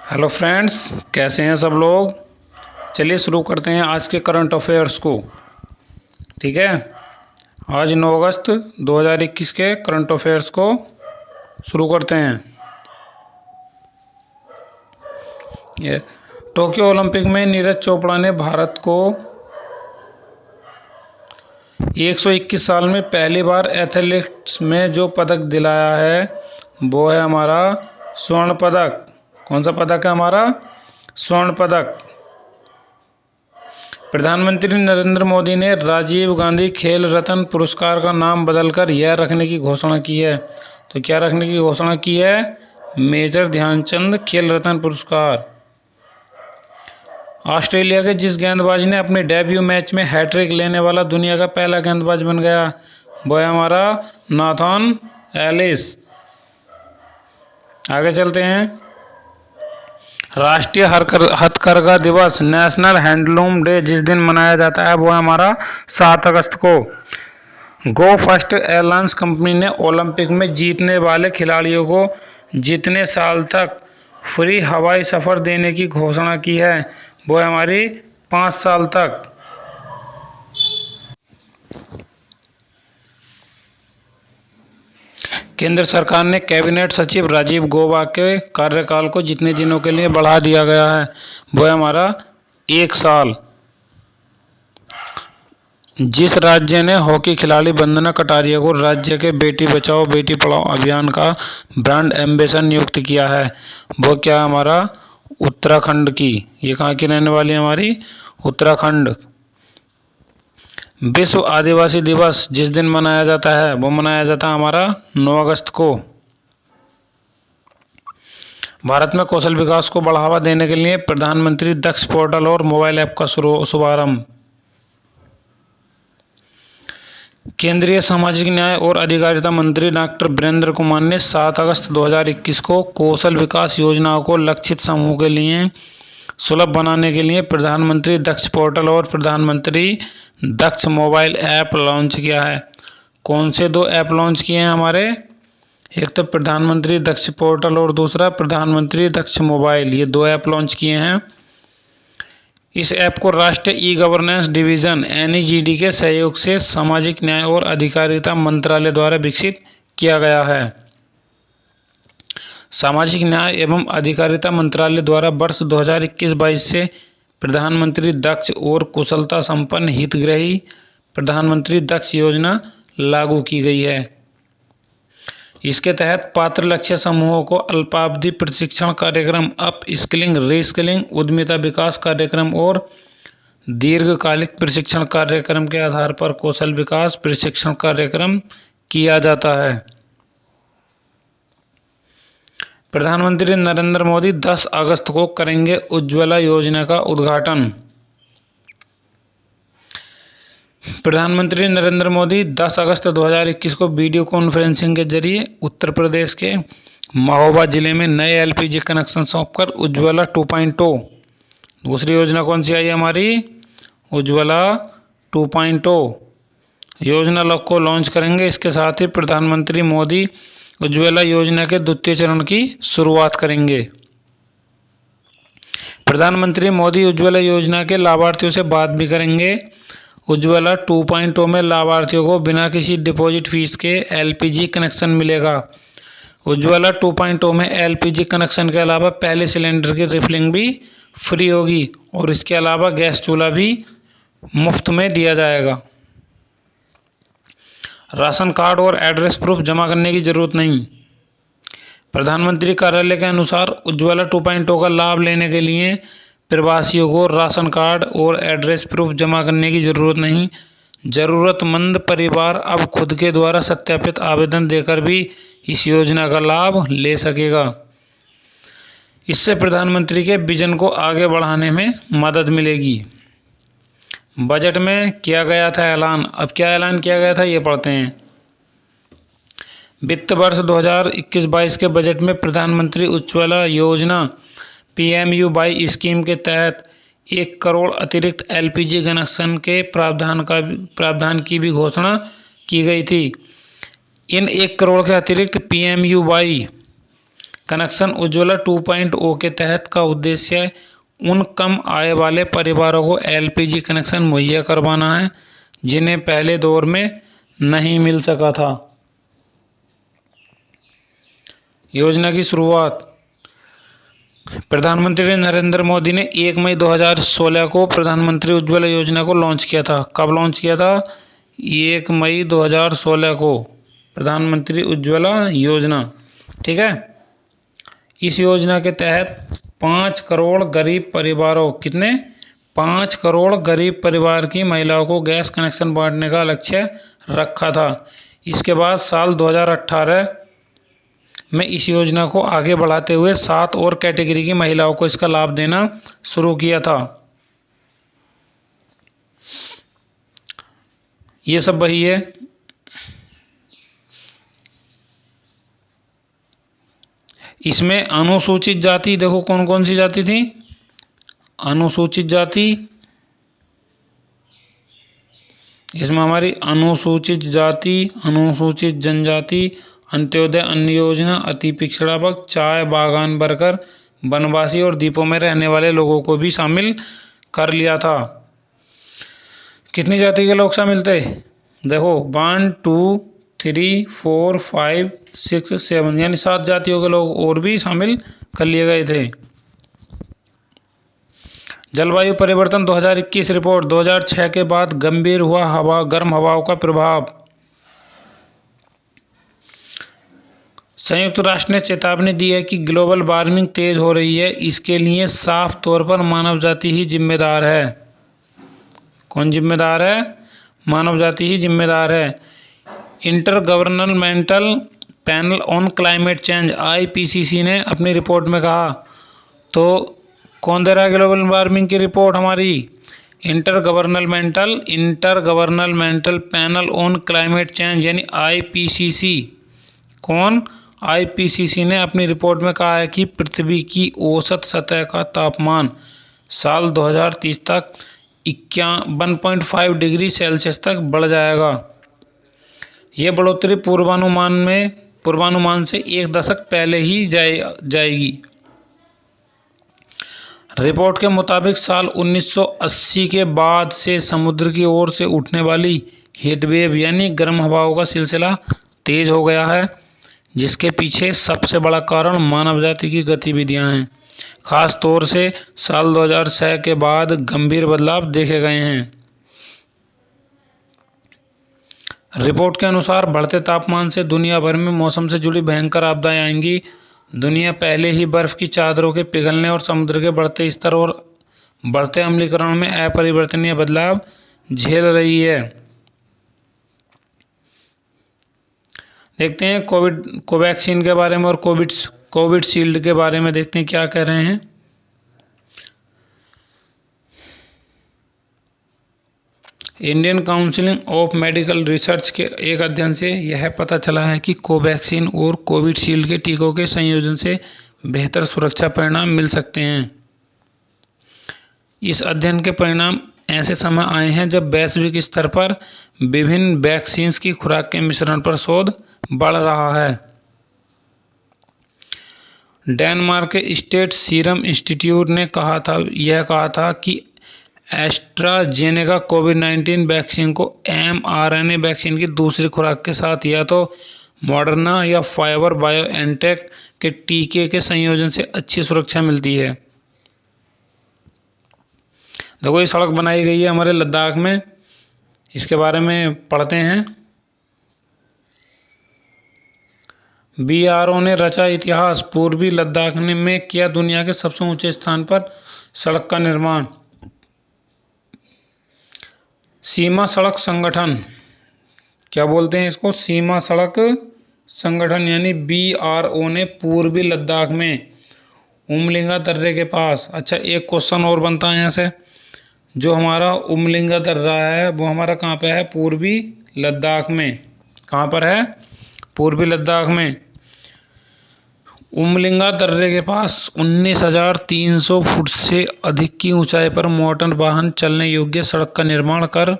Hello friends, कैसे हैं सब लोग। चलिए शुरू करते हैं आज के करंट अफेयर्स को। ठीक है, आज 9 अगस्त 2021 के करंट अफेयर्स को शुरू करते हैं। ये टोक्यो ओलंपिक में नीरज चोपड़ा ने भारत को 121 साल में पहली बार एथलेटिक्स में जो पदक दिलाया है वो है हमारा स्वर्ण पदक। कौन सा पदक है हमारा? स्वर्ण पदक। प्रधानमंत्री नरेंद्र मोदी ने राजीव गांधी खेल रत्न पुरस्कार का नाम बदलकर यह रखने की घोषणा की है। तो क्या रखने की घोषणा की है? मेजर ध्यानचंद खेल रत्न पुरस्कार। ऑस्ट्रेलिया के जिस गेंदबाज ने अपने डेब्यू मैच में हैट्रिक लेने वाला दुनिया का पहला गेंदबाज बन गया वो है हमारा नाथन एलिस। आगे चलते हैं। राष्ट्रीय हथकरघा दिवस नेशनल हैंडलूम डे जिस दिन मनाया जाता है वो है हमारा 7 अगस्त को। गो फर्स्ट एयरलाइंस कंपनी ने ओलंपिक में जीतने वाले खिलाड़ियों को जितने साल तक फ्री हवाई सफ़र देने की घोषणा की है वो है हमारी 5 साल तक। केंद्र सरकार ने कैबिनेट सचिव राजीव गौबा के कार्यकाल को जितने दिनों के लिए बढ़ा दिया गया है वो है हमारा 1 साल। जिस राज्य ने हॉकी खिलाड़ी वंदना कटारिया को राज्य के बेटी बचाओ बेटी पढ़ाओ अभियान का ब्रांड एम्बेसडर नियुक्त किया है वो क्या है हमारा? उत्तराखंड की। ये कहाँ की रहने वाली है? हमारी उत्तराखंड। विश्व आदिवासी दिवस जिस दिन मनाया जाता है वो मनाया जाता है हमारा 9 अगस्त को। भारत में कौशल विकास को बढ़ावा देने के लिए प्रधानमंत्री दक्ष पोर्टल और मोबाइल ऐप का शुभारंभ। केंद्रीय सामाजिक न्याय और अधिकारिता मंत्री डॉक्टर वीरेंद्र कुमार ने 7 अगस्त 2021 को कौशल विकास योजनाओं को लक्षित समूह के लिए सुलभ बनाने के लिए प्रधानमंत्री दक्ष पोर्टल और प्रधानमंत्री दक्ष मोबाइल ऐप लॉन्च किया है। कौन से 2 ऐप लॉन्च किए हैं हमारे? एक तो प्रधानमंत्री दक्ष पोर्टल और दूसरा प्रधानमंत्री दक्ष मोबाइल। ये 2 ऐप लॉन्च किए हैं। इस ऐप को राष्ट्रीय ई गवर्नेंस डिवीजन NEGD के सहयोग से सामाजिक न्याय और अधिकारिता मंत्रालय द्वारा विकसित किया गया है। सामाजिक न्याय एवं अधिकारिता मंत्रालय द्वारा वर्ष 2021-22 से प्रधानमंत्री दक्ष और कुशलता संपन्न हितग्राही प्रधानमंत्री दक्ष योजना लागू की गई है। इसके तहत पात्र लक्ष्य समूहों को अल्पावधि प्रशिक्षण कार्यक्रम, अप स्किलिंग, रीस्किलिंग, उद्यमिता विकास कार्यक्रम और दीर्घकालिक प्रशिक्षण कार्यक्रम के आधार पर कौशल विकास प्रशिक्षण कार्यक्रम किया जाता है। प्रधानमंत्री नरेंद्र मोदी 10 अगस्त को करेंगे उज्ज्वला योजना का उद्घाटन। प्रधानमंत्री नरेंद्र मोदी 10 अगस्त 2021 को वीडियो कॉन्फ्रेंसिंग के जरिए उत्तर प्रदेश के महोबा जिले में नए LPG कनेक्शन सौंपकर उज्ज्वला 2.0 दूसरी योजना कौन सी आई हमारी? उज्ज्वला 2.0 योजना को लॉन्च करेंगे। इसके साथ ही प्रधानमंत्री मोदी उज्ज्वला योजना के द्वितीय चरण की शुरुआत करेंगे। प्रधानमंत्री मोदी उज्ज्वला योजना के लाभार्थियों से बात भी करेंगे। उज्ज्वला 2.0 में लाभार्थियों को बिना किसी डिपॉजिट फीस के LPG कनेक्शन मिलेगा। उज्ज्वला 2.0 में LPG कनेक्शन के अलावा पहले सिलेंडर की रिफिलिंग भी फ्री होगी और इसके अलावा गैस चूल्हा भी मुफ्त में दिया जाएगा। राशन कार्ड और एड्रेस प्रूफ जमा करने की जरूरत नहीं। प्रधानमंत्री कार्यालय के अनुसार उज्ज्वला 2.0 का लाभ लेने के लिए प्रवासियों को राशन कार्ड और एड्रेस प्रूफ जमा करने की जरूरत नहीं। जरूरतमंद परिवार अब खुद के द्वारा सत्यापित आवेदन देकर भी इस योजना का लाभ ले सकेगा। इससे प्रधानमंत्री के विजन को आगे बढ़ाने में मदद मिलेगी। बजट में किया गया था ऐलान। अब क्या ऐलान किया गया था ये पढ़ते हैं। वित्त वर्ष 2021-22 के बजट में प्रधानमंत्री उज्ज्वला योजना PMUY स्कीम के तहत 1 करोड़ अतिरिक्त LPG कनेक्शन के प्रावधान की भी घोषणा की गई थी। इन 1 करोड़ के अतिरिक्त PMUY कनेक्शन उज्ज्वला 2.0 के तहत का उद्देश्य उन कम आय वाले परिवारों को एलपीजी कनेक्शन मुहैया करवाना है जिन्हें पहले दौर में नहीं मिल सका था। योजना की शुरुआत प्रधानमंत्री नरेंद्र मोदी ने 1 मई 2016 को प्रधानमंत्री उज्ज्वला योजना को लॉन्च किया था। कब लॉन्च किया था? 1 मई 2016 को प्रधानमंत्री उज्ज्वला योजना। ठीक है। इस योजना के तहत 5 करोड़ गरीब परिवारों, कितने? 5 करोड़ गरीब परिवार की महिलाओं को गैस कनेक्शन बांटने का लक्ष्य रखा था। इसके बाद साल 2018 में इस योजना को आगे बढ़ाते हुए 7 और कैटेगरी की महिलाओं को इसका लाभ देना शुरू किया था। ये सब वही है। इसमें अनुसूचित जाति, देखो कौन कौन सी जाति थी? अनुसूचित जाति, इसमें हमारी अनुसूचित जाति, अनुसूचित जनजाति, अंत्योदय अन्न योजना, अति पिछड़ा वर्ग, चाय बागान वर्कर, वनवासी और द्वीपों में रहने वाले लोगों को भी शामिल कर लिया था। कितनी जाति के लोग शामिल थे? देखो 1 2 3 4 5 6 7, यानी 7 जातियों के लोग और भी शामिल कर लिए गए थे। जलवायु परिवर्तन 2021 रिपोर्ट 2006 के बाद गंभीर हुआ गर्म हवाओं का प्रभाव। संयुक्त राष्ट्र ने चेतावनी दी है कि ग्लोबल वार्मिंग तेज हो रही है। इसके लिए साफ तौर पर मानव जाति ही जिम्मेदार है। कौन जिम्मेदार है? मानव जाति ही जिम्मेदार है। Inter governmental panel on climate change IPCC ने अपनी रिपोर्ट में कहा, तो कौन दे रहा है ग्लोबल वार्मिंग की रिपोर्ट? हमारी inter governmental panel on climate change यानी IPCC। कौन? IPCC ने अपनी रिपोर्ट में कहा है कि पृथ्वी की औसत सतह का तापमान साल 2030 तक 1.5 डिग्री सेल्सियस तक बढ़ जाएगा। यह बढ़ोतरी पूर्वानुमान से 1 दशक पहले ही जाएगी। रिपोर्ट के मुताबिक साल 1980 के बाद से समुद्र की ओर से उठने वाली हीटवेव यानी गर्म हवाओं का सिलसिला तेज हो गया है, जिसके पीछे सबसे बड़ा कारण मानव जाति की गतिविधियां हैं। खास तौर से साल 2006 के बाद गंभीर बदलाव देखे गए हैं। रिपोर्ट के अनुसार बढ़ते तापमान से दुनिया भर में मौसम से जुड़ी भयंकर आपदाएं आएंगी। दुनिया पहले ही बर्फ की चादरों के पिघलने और समुद्र के बढ़ते स्तर और बढ़ते अम्लीकरण में अपरिवर्तनीय बदलाव झेल रही है। देखते हैं कोवैक्सीन के बारे में और कोविशील्ड के बारे में देखते हैं क्या कह रहे हैं। Indian council of medical research के एक अध्ययन से यह पता चला है कि कोवैक्सीन और कोविशील्ड के टीकों के संयोजन से बेहतर सुरक्षा परिणाम मिल सकते हैं। इस अध्ययन के परिणाम ऐसे समय आए हैं जब वैश्विक स्तर पर विभिन्न वैक्सीन्स की खुराक के मिश्रण पर शोध बढ़ रहा है। डेनमार्क के स्टेट सीरम इंस्टीट्यूट ने कहा था कि एस्ट्राजेनेका कोविड-19 वैक्सीन को mRNA वैक्सीन की दूसरी खुराक के साथ या तो मॉडर्ना या फाइजर बायोएनटेक के टीके के संयोजन से अच्छी सुरक्षा मिलती है। देखो ये सड़क बनाई गई है हमारे लद्दाख में, इसके बारे में पढ़ते हैं। BRO ने रचा इतिहास, पूर्वी लद्दाख में किया दुनिया के सबसे ऊंचे स्थान पर सड़क का निर्माण। सीमा सड़क संगठन, क्या बोलते हैं इसको? सीमा सड़क संगठन यानी BRO ने पूर्वी लद्दाख में उमलिंगा दर्रे के पास, अच्छा एक क्वेश्चन और बनता है यहाँ से, जो हमारा उमलिंगा दर्रा है वो हमारा कहाँ पे है? पूर्वी लद्दाख में। कहाँ पर है? पूर्वी लद्दाख में। उमलिंगा दर्रे के पास 19,300 फुट से अधिक की ऊंचाई पर मोटर वाहन चलने योग्य सड़क का निर्माण कर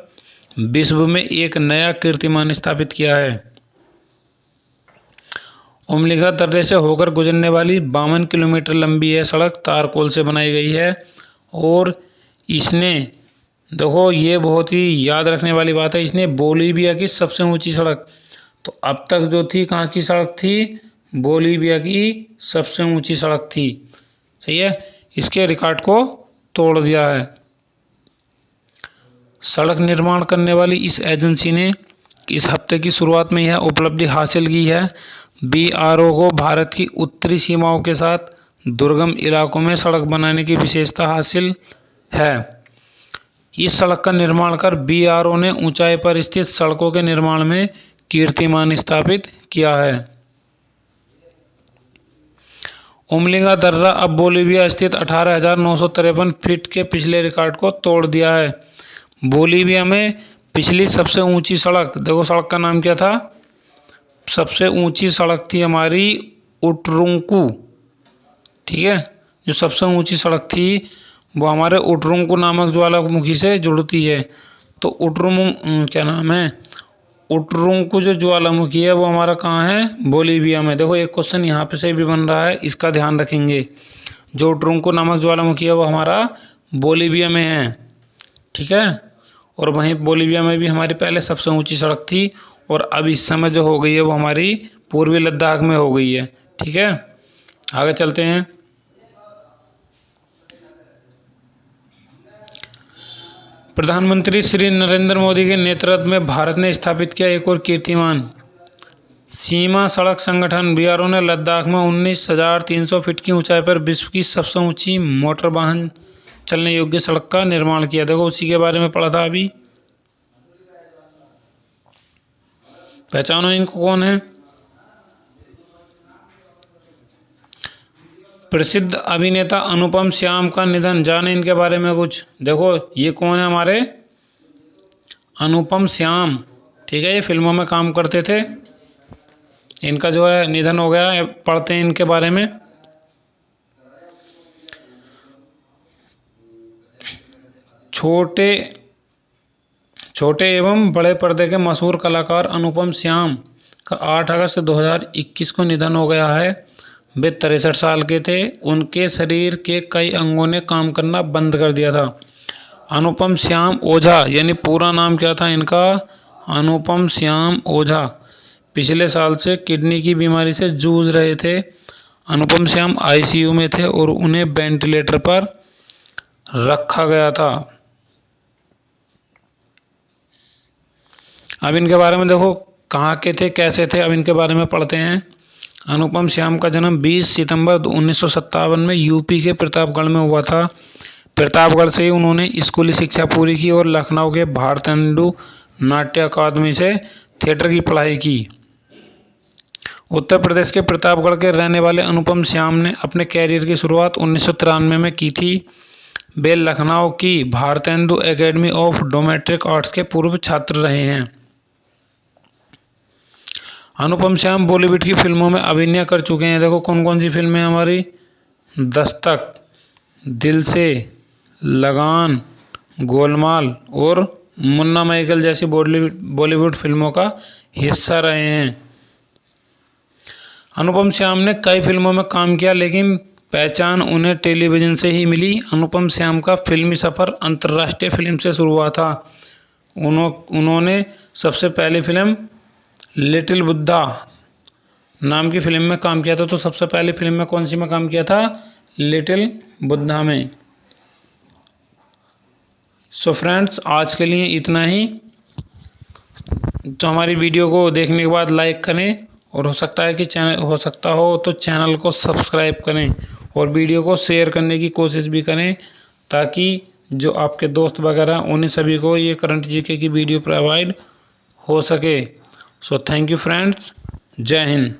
विश्व में एक नया कीर्तिमान स्थापित किया है। उमलिगा दर्रे से होकर गुजरने वाली 52 किलोमीटर लंबी यह सड़क तारकोल से बनाई गई है और इसने, देखो ये बहुत ही याद रखने वाली बात है, इसने बोलीविया की सबसे ऊंची सड़क, तो अब तक जो थी कहाँ की सड़क थी, बोलीविया की सबसे ऊंची सड़क थी। सही है, इसके रिकॉर्ड को तोड़ दिया है। सड़क निर्माण करने वाली इस एजेंसी ने इस हफ्ते की शुरुआत में यह उपलब्धि हासिल की है। BRO को भारत की उत्तरी सीमाओं के साथ दुर्गम इलाकों में सड़क बनाने की विशेषता हासिल है। इस सड़क का निर्माण कर BRO ने ऊंचाई पर स्थित सड़कों के निर्माण में कीर्तिमान स्थापित किया है। उमलिगा दर्रा अब बोलीविया स्थित 18,953 फीट के पिछले रिकॉर्ड को तोड़ दिया है। बोलीविया में पिछली सबसे ऊंची सड़क, देखो सड़क का नाम क्या था, सबसे ऊंची सड़क थी हमारी उटरुंकू। ठीक है, जो सबसे ऊंची सड़क थी वो हमारे उटरुंकू नामक ज्वालामुखी से जुड़ती है। तो क्या नाम है, उटरुंकू जो ज्वालामुखी है वो हमारा कहाँ है, बोलीविया में। देखो एक क्वेश्चन यहाँ पे से भी बन रहा है, इसका ध्यान रखेंगे। जो उटरुंकू नामक ज्वालामुखी है वो हमारा बोलीविया में है। ठीक है, और वहीं बोलीविया में भी हमारी पहले सबसे ऊंची सड़क थी और अब इस समय जो हो गई है वो हमारी पूर्वी लद्दाख में हो गई है। ठीक है, आगे चलते हैं। प्रधानमंत्री श्री नरेंद्र मोदी के नेतृत्व में भारत ने स्थापित किया एक और कीर्तिमान। सीमा सड़क संगठन BRO ने लद्दाख में 19,300 फीट की ऊंचाई पर विश्व की सबसे ऊंची मोटर वाहन चलने योग्य सड़क का निर्माण किया। देखो उसी के बारे में पढ़ा था अभी। पहचानो इनको, कौन है, प्रसिद्ध अभिनेता अनुपम श्याम का निधन, जाने इनके बारे में कुछ। देखो ये कौन है, हमारे अनुपम श्याम। ठीक है, ये फिल्मों में काम करते थे, इनका जो है निधन हो गया। पढ़ते हैं इनके बारे में। छोटे एवं बड़े पर्दे के मशहूर कलाकार अनुपम श्याम का 8 अगस्त 2021 को निधन हो गया है। वे 63 साल के थे। उनके शरीर के कई अंगों ने काम करना बंद कर दिया था। अनुपम श्याम ओझा, यानी पूरा नाम क्या था इनका, अनुपम श्याम ओझा, पिछले साल से किडनी की बीमारी से जूझ रहे थे। अनुपम श्याम ICU में थे और उन्हें वेंटिलेटर पर रखा गया था। अब इनके बारे में देखो कहाँ के थे, कैसे थे, अब इनके बारे में पढ़ते हैं। अनुपम श्याम का जन्म 20 सितंबर 1957 में UP के प्रतापगढ़ में हुआ था। प्रतापगढ़ से ही उन्होंने स्कूली शिक्षा पूरी की और लखनऊ के भारतेंदु नाट्य अकादमी से थिएटर की पढ़ाई की। उत्तर प्रदेश के प्रतापगढ़ के रहने वाले अनुपम श्याम ने अपने कैरियर की शुरुआत 1993 में की थी। वे लखनऊ की Bharatendu academy of dramatic arts के पूर्व छात्र रहे हैं। अनुपम श्याम बॉलीवुड की फिल्मों में अभिनय कर चुके हैं। देखो कौन कौन सी फिल्में हमारी, दस्तक, दिल से, लगान, गोलमाल और मुन्ना माइकल जैसी बॉलीवुड फिल्मों का हिस्सा रहे हैं। अनुपम श्याम ने कई फिल्मों में काम किया, लेकिन पहचान उन्हें टेलीविज़न से ही मिली। अनुपम श्याम का फिल्मी सफ़र अंतर्राष्ट्रीय फिल्म से शुरू हुआ था। उन्होंने सबसे पहली फिल्म लिटिल बुद्धा नाम की फिल्म में काम किया था। तो सबसे पहली फिल्म में कौन सी में काम किया था, लिटिल बुद्धा में। सो फ्रेंड्स आज के लिए इतना ही। तो हमारी वीडियो को देखने के बाद लाइक करें और हो सकता है कि चैनल को सब्सक्राइब करें और वीडियो को शेयर करने की कोशिश भी करें, ताकि जो आपके दोस्त वगैरह उन्हें सभी को ये करंट GK की वीडियो प्रोवाइड हो सके। सो थैंक यू फ्रेंड्स, जय हिंद।